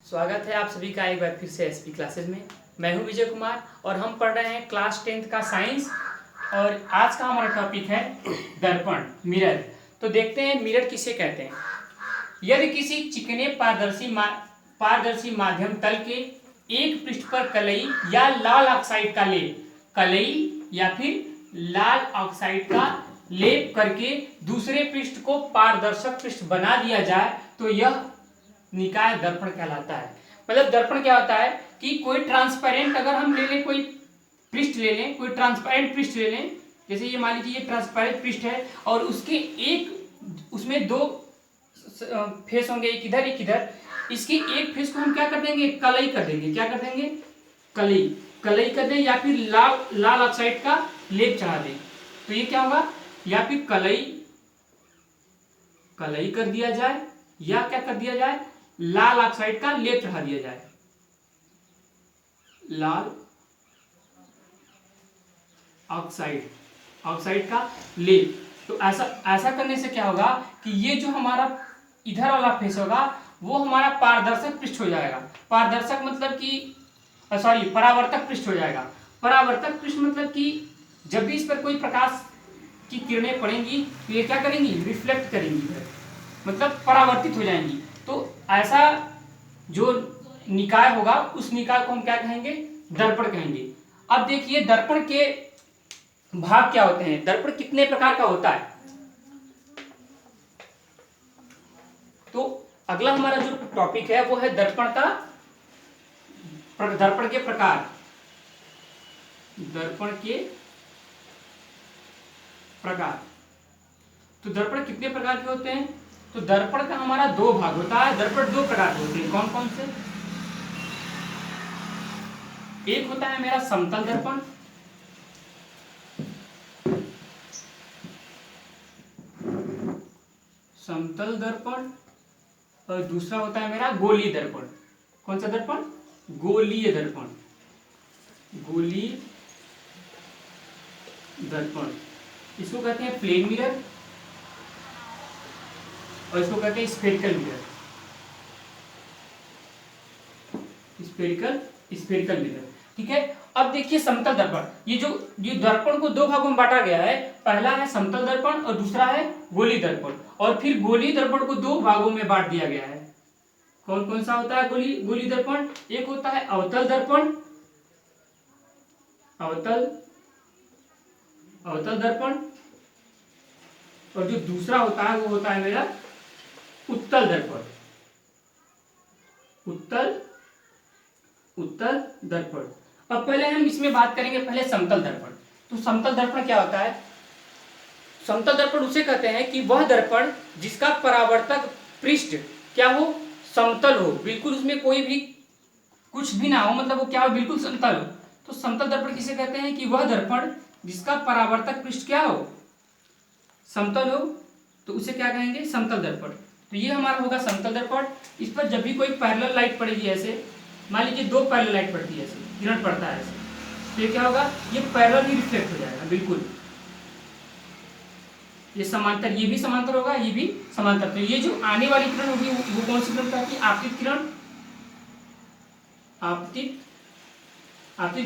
स्वागत है आप सभी का एक बार फिर से एसपी क्लासेज में। मैं हूं विजय कुमार और हम पढ़ रहे हैं क्लास 10th का साइंस। और आज का हमारा टॉपिक है दर्पण, मिरर। तो देखते हैं मिरर किसे कहते हैं। यदि किसी चिकने पारदर्शी माध्यम तल के एक पृष्ठ पर कलई या लाल ऑक्साइड का लेप, कलई या फिर लाल ऑक्साइड का लेप करके दूसरे पृष्ठ को पारदर्शक पृष्ठ बना दिया जाए तो यह निकाय दर्पण कहलाता है। मतलब दर्पण क्या होता है कि कोई ट्रांसपेरेंट अगर हम ले लें, कोई पृष्ठ ले लें, कोई ट्रांसपेरेंट पृष्ठ ले लें, जैसे ये मान लीजिए ये ट्रांसपेरेंट पृष्ठ है और उसके एक उसमें दो फेस होंगे, एक इधर एक इधर। इसके एक फेस को हम क्या कर देंगे, कलई कर देंगे। क्या कर देंगे? कलई कलई कर दें या फिर लाल ऑक्साइड का लेप चढ़ा दें। तो ये क्या होगा, या फिर कलई कर दिया जाए या क्या कर दिया जाए, लाल ऑक्साइड का लेप चढ़ा दिया जाए। लाल ऑक्साइड का लेप। तो ऐसा करने से क्या होगा कि ये जो हमारा इधर वाला फेस होगा वो हमारा पारदर्शक पृष्ठ हो जाएगा। पारदर्शक मतलब कि परावर्तक पृष्ठ हो जाएगा। परावर्तक पृष्ठ मतलब कि जब भी इस पर कोई प्रकाश की किरणें पड़ेंगी तो ये क्या करेंगी, रिफ्लेक्ट करेंगी, मतलब परावर्तित हो जाएंगी। तो ऐसा जो निकाय होगा उस निकाय को हम क्या कहेंगे, दर्पण कहेंगे। अब देखिए दर्पण के भाग क्या होते हैं, दर्पण कितने प्रकार का होता है। तो अगला हमारा जो टॉपिक है वो है दर्पण के प्रकार। दर्पण के प्रकार। तो दर्पण कितने प्रकार के होते हैं, तो दर्पण का हमारा दो भाग होता है। दर्पण दो प्रकार के होते हैं, कौन कौन से? एक होता है मेरा समतल दर्पण, समतल दर्पण, और दूसरा होता है मेरा गोलीय दर्पण। कौन सा दर्पण? गोलीय दर्पण। गोलीय दर्पण, इसको कहते हैं प्लेन मिरर और इसको कहते हैं स्फेरिकल मिरर। स्फेरिकल मिरर, ठीक है। अब देखिए समतल दर्पण, ये दर्पण को दो भागों में बांटा गया है। पहला है समतल दर्पण और दूसरा है गोलीय दर्पण। और फिर गोलीय दर्पण को दो भागों में बांट दिया गया है। कौन कौन सा होता है गोलीय दर्पण? एक होता है अवतल दर्पण, अवतल दर्पण, और जो दूसरा होता है वो होता है मेरा उत्तल दर्पण। उत्तल दर्पण। अब पहले हम इसमें बात करेंगे पहले समतल दर्पण। तो समतल दर्पण क्या होता है? समतल दर्पण उसे कहते हैं कि वह दर्पण जिसका परावर्तक पृष्ठ क्या हो, समतल हो, बिल्कुल उसमें कोई भी कुछ भी ना हो, मतलब वो क्या हो, बिल्कुल समतल हो। तो समतल दर्पण किसे कहते हैं कि वह दर्पण जिसका परावर्तक पृष्ठ क्या हो, समतल हो, तो उसे क्या कहेंगे, समतल दर्पण। तो ये हमारा होगा समतल दर्पण। इस पर जब भी कोई पैरेलल लाइट पड़ेगी, ऐसे मान लीजिए दो पैरेलल लाइट पड़ती है, ऐसे किरण पड़ता है ऐसे, तो ये क्या होगा, ये पैरेलल ही रिफ्लेक्ट हो जाएगा बिल्कुल। ये समांतर, ये भी समांतर होगा, ये भी समांतर। तो ये जो आने वाली किरण होगी वो कौन सी किरण कहती है, आपतित किरण। आपतित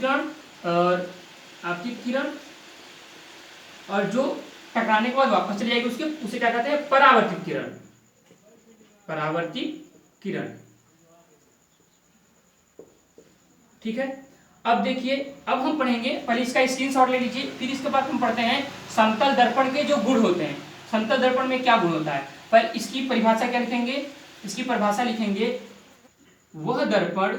किरण और आपतित किरण, और जो टकराने के बाद वापस चली जाएगी उसे क्या कहते हैं, परावर्तित किरण। परावर्तित किरण, ठीक है। अब देखिए, अब हम पढ़ेंगे, पहले इसका स्क्रीनशॉट ले लीजिए, फिर इसके बाद हम पढ़ते हैं समतल दर्पण के जो गुण होते हैं। समतल दर्पण में क्या गुण होता है, पर इसकी परिभाषा क्या लिखेंगे, इसकी परिभाषा लिखेंगे, वह दर्पण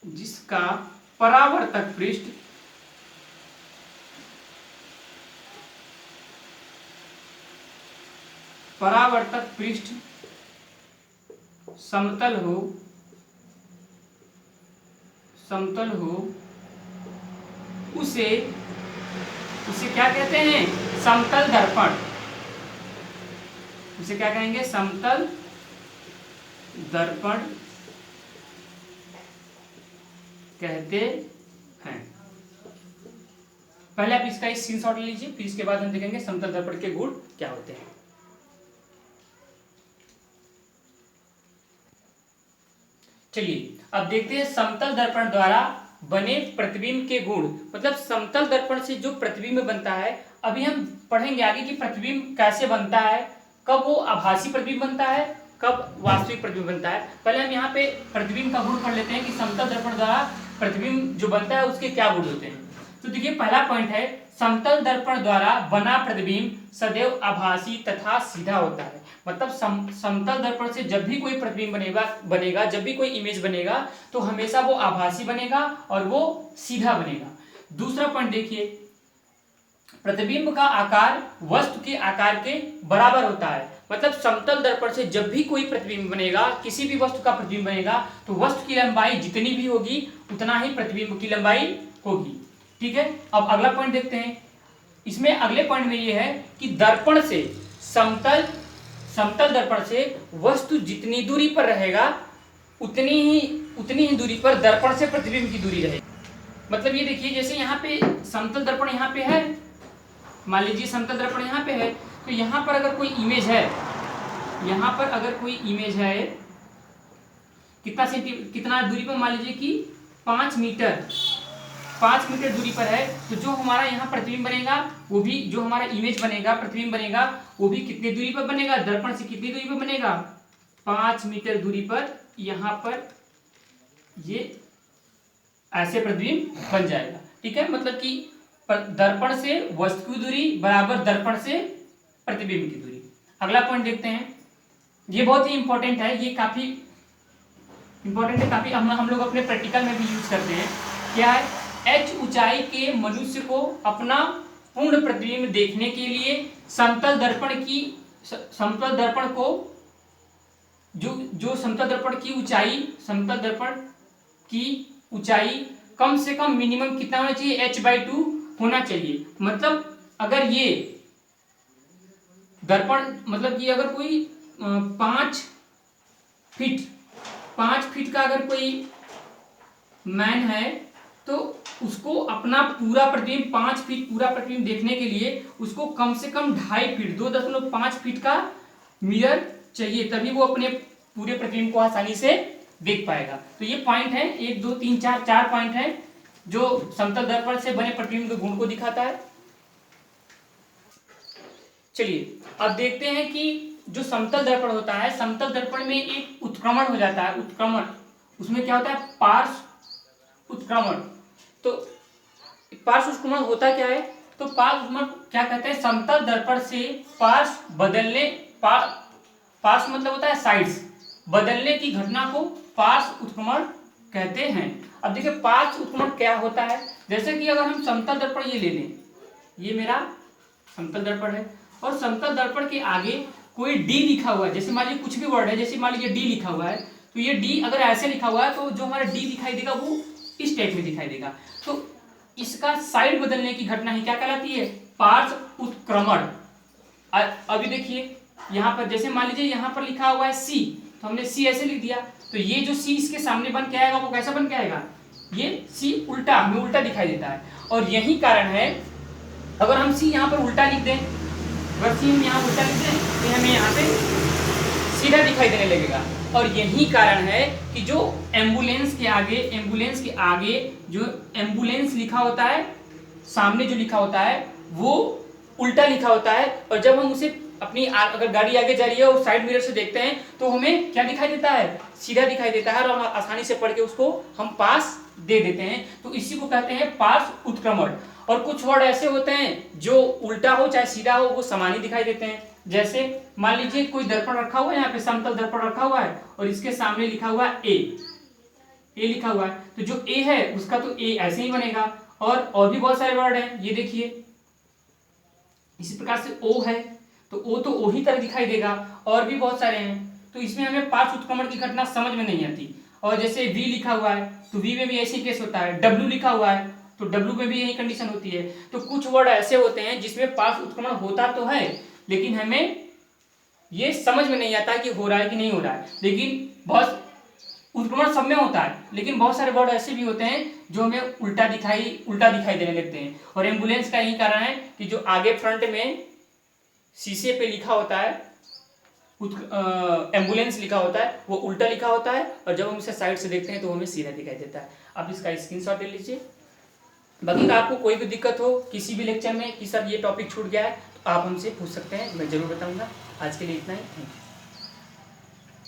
जिसका परावर्तक पृष्ठ समतल हो, उसे क्या कहते हैं, समतल दर्पण। उसे क्या कहेंगे, समतल दर्पण कहते हैं। पहले आप इसका एक स्क्रीनशॉट ले लीजिए, फिर इसके बाद हम देखेंगे समतल दर्पण के गुण क्या होते हैं। चलिए अब देखते हैं समतल दर्पण द्वारा बने प्रतिबिंब के गुण, मतलब समतल दर्पण से जो प्रतिबिंब बनता है। अभी हम पढ़ेंगे आगे कि प्रतिबिंब कैसे बनता है, कब वो आभासी प्रतिबिंब बनता है, कब वास्तविक प्रतिबिंब बनता है। पहले हम यहाँ पे प्रतिबिंब का गुण पढ़ लेते हैं कि समतल दर्पण द्वारा प्रतिबिंब जो बनता है उसके क्या गुण होते हैं। तो देखिए पहला पॉइंट है, समतल दर्पण द्वारा बना प्रतिबिंब सदैव आभासी तथा सीधा होता है। मतलब समतल दर्पण से जब भी कोई प्रतिबिंब बनेगा, जब भी कोई इमेज बनेगा तो हमेशा वो आभासी बनेगा और वो सीधा बनेगा। दूसरा पॉइंट देखिए, प्रतिबिंब का आकार वस्तु के आकार के बराबर होता है। मतलब समतल दर्पण से जब भी कोई प्रतिबिंब बनेगा, किसी भी वस्तु का प्रतिबिंब बनेगा, तो वस्तु की लंबाई जितनी भी होगी उतना ही प्रतिबिंब की लंबाई होगी। ठीक है, अब अगला पॉइंट देखते हैं। इसमें अगले पॉइंट में ये है कि दर्पण से समतल दर्पण से वस्तु जितनी दूरी पर रहेगा उतनी ही दूरी पर दर्पण से प्रतिबिंब की दूरी रहेगी। मतलब ये देखिए, जैसे यहाँ पे समतल दर्पण यहाँ पे है, मान लीजिए समतल दर्पण यहाँ पे है, तो यहाँ पर अगर कोई इमेज है, यहाँ पर अगर कोई इमेज है कितना दूरी पर, मान लीजिए कि 5 मीटर दूरी पर है, तो जो हमारा यहाँ प्रतिबिंब बनेगा वो भी, जो हमारा इमेज बनेगा, प्रतिबिंब बनेगा, वो भी कितनी दूरी पर बनेगा, दर्पण से कितनी दूरी पर बनेगा, 5 मीटर दूरी पर। यहाँ पर ये ऐसे प्रतिबिंब बन जाएगा। ठीक है, मतलब कि दर्पण से वस्तु की दूरी बराबर दर्पण से प्रतिबिंब की दूरी। अगला पॉइंट देखते हैं, ये बहुत ही इंपॉर्टेंट है, ये काफी इंपॉर्टेंट है, काफी हम लोग अपने प्रैक्टिकल में भी यूज करते हैं। क्या है, h ऊंचाई के मनुष्य को अपना पूर्ण प्रतिबिंब देखने के लिए समतल दर्पण को जो समतल दर्पण की ऊंचाई कम से कम मिनिमम कितना होना चाहिए, h/2 होना चाहिए। मतलब अगर ये दर्पण, मतलब कि अगर कोई 5 फीट का अगर कोई मैन है, तो उसको अपना पूरा प्रतिबिंब 5 फीट पूरा प्रतिबिंब देखने के लिए उसको कम से कम 2.5 फीट 2.5 फीट का मिरर चाहिए, तभी वो अपने पूरे प्रतिबिंब को आसानी से देख पाएगा। तो ये पॉइंट है, 1 2 3 4 पॉइंट है जो समतल दर्पण से बने प्रतिबिंब के गुण को दिखाता है। चलिए अब देखते हैं कि जो समतल दर्पण होता है, समतल दर्पण में एक उत्क्रमण हो जाता है। उत्क्रमण, उसमें क्या होता है, पार्श्व उत्क्रमण। तो पार्श्व उत्क्रमण होता क्या है, तो पार्श्व उत्क्रमण क्या कहते हैं, समतल दर्पण से पार्श्व बदलने, पार्श्व मतलब होता है साइड्स, बदलने की घटना को पार्श्व उत्क्रमण कहते हैं। अब देखिए पार्श्व उत्क्रमण क्या होता है, जैसे कि अगर हम समतल दर्पण ये ले लें, ये मेरा समतल दर्पण है और समतल दर्पण के आगे कोई डी लिखा हुआ है, जैसे मान लीजिए कुछ भी वर्ड है, जैसे मान लीजिए डी लिखा हुआ है, तो ये डी अगर ऐसे लिखा हुआ है तो जो हमारा डी दिखाई देगा वो इस टाइप में दिखाई देगा। तो इसका साइड बदलने की घटना ही क्या कहलाती है, पार्श्व उत्क्रमण। अभी देखिए यहाँ पर, जैसे मान लीजिए यहाँ पर लिखा हुआ है सी, तो हमने सी ऐसे लिख दिया, तो ये जो सी इसके सामने बन के आएगा वो कैसा बन के आएगा, ये सी उल्टा, हमें उल्टा दिखाई देता है। और यही कारण है, अगर हम सी यहाँ पर उल्टा लिख दें, अगर सी हम यहाँ उल्टा लिख दें तो हमें यहाँ पे सीधा दिखाई देने लगेगा। और यही कारण है कि जो एम्बुलेंस के आगे जो एम्बुलेंस लिखा होता है, सामने जो लिखा होता है वो उल्टा लिखा होता है, और जब हम उसे अपनी अगर गाड़ी आगे जा रही है और साइड मिरर से देखते हैं तो हमें क्या दिखाई देता है, सीधा दिखाई देता है, और हम आसानी से पढ़ के उसको हम पास दे देते हैं। तो इसी को कहते हैं पार्श्व उत्क्रमण। और कुछ वर्ड ऐसे होते हैं जो उल्टा हो चाहे सीधा हो वो समान ही दिखाई देते हैं। जैसे मान लीजिए कोई दर्पण रखा हुआ है, यहाँ पे समतल दर्पण रखा हुआ है और इसके सामने लिखा हुआ है ए लिखा हुआ है, तो जो ए है उसका तो ए ऐसे ही बनेगा। और भी बहुत सारे वर्ड हैं, ये देखिए इसी प्रकार से ओ है तो ओ तो ओ ही तरह दिखाई देगा, और भी बहुत सारे हैं। तो इसमें हमें पार्श्व उत्क्रमण की घटना समझ में नहीं आती। और जैसे वी लिखा हुआ है तो वी में भी ऐसी केस होता है, डब्ल्यू लिखा हुआ है तो डब्ल्यू में भी यही कंडीशन होती है। तो कुछ वर्ड ऐसे होते हैं जिसमें पार्श्व उत्क्रमण होता तो है, लेकिन हमें ये समझ में नहीं आता कि हो रहा है कि नहीं हो रहा है। लेकिन बहुत उत्क्रमण सब में होता है, लेकिन बहुत सारे वर्ड ऐसे भी होते हैं जो हमें उल्टा दिखाई देने लगते हैं। और एम्बुलेंस का यही कारण है कि जो आगे फ्रंट में शीशे पे लिखा होता है एम्बुलेंस लिखा होता है वो उल्टा लिखा होता है, और जब हम इसे साइड से देखते हैं तो हमें सीधा दिखाई देता है। अब इसका स्क्रीनशॉट ले लीजिए। बाकी का आपको कोई भी दिक्कत हो किसी भी लेक्चर में कि सर ये टॉपिक छूट गया है तो आप हमसे पूछ सकते हैं, मैं जरूर बताऊंगा। आज के लिए इतना ही, थैंक यू।